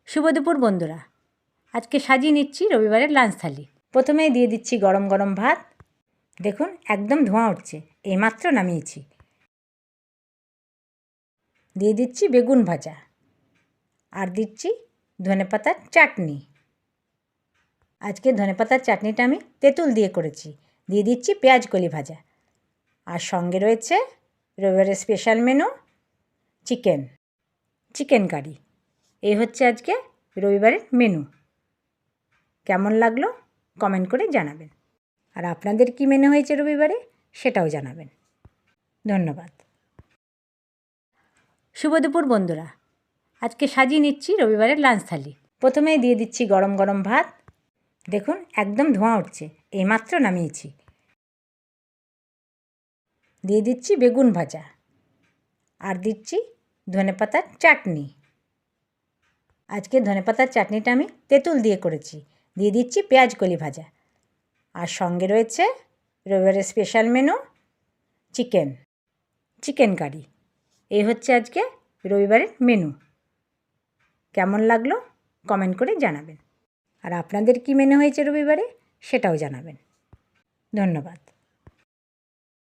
শুভ দুপুর বন্ধুরা, আজকে সাজিয়ে নিচ্ছি রবিবারের লাঞ্চ থালি। প্রথমেই দিয়ে দিচ্ছি গরম গরম ভাত। দেখুন একদম ধোঁয়া উঠছে, এইমাত্র নামিয়েছি। দিয়ে দিচ্ছি বেগুন ভাজা, আর দিচ্ছি ধনেপাতার চাটনি। আজকে ধনেপাতার চাটনিটা আমি তেঁতুল দিয়ে করেছি। দিয়ে দিচ্ছি পেঁয়াজ কলি ভাজা, আর সঙ্গে রয়েছে রবিবারের স্পেশাল মেনু চিকেন কারি। এই হচ্ছে আজকে রবিবারের মেনু। কেমন লাগলো কমেন্ট করে জানাবেন, আর আপনাদের কী মেনু হয়েছে রবিবারে সেটাও জানাবেন। ধন্যবাদ। শুভ দুপুর বন্ধুরা, আজকে সাজিয়ে নিচ্ছি রবিবারের লাঞ্চ থালি। প্রথমেই দিয়ে দিচ্ছি গরম গরম ভাত। দেখুন একদম ধোঁয়া উঠছে, এইমাত্র নামিয়েছি। দিয়ে দিচ্ছি বেগুন ভাজা, আর দিচ্ছি ধনেপাতার চাটনি। আজকে ধনেপাতার চাটনিটা আমি তেঁতুল দিয়ে করেছি। দিয়ে দিচ্ছি পেঁয়াজ কলি ভাজা, আর সঙ্গে রয়েছে রবিবারের স্পেশাল মেনু চিকেন কারি। এই হচ্ছে আজকে রবিবারের মেনু। কেমন লাগলো কমেন্ট করে জানাবেন, আর আপনাদের কী মেনু হয়েছে রবিবারে সেটাও জানাবেন। ধন্যবাদ।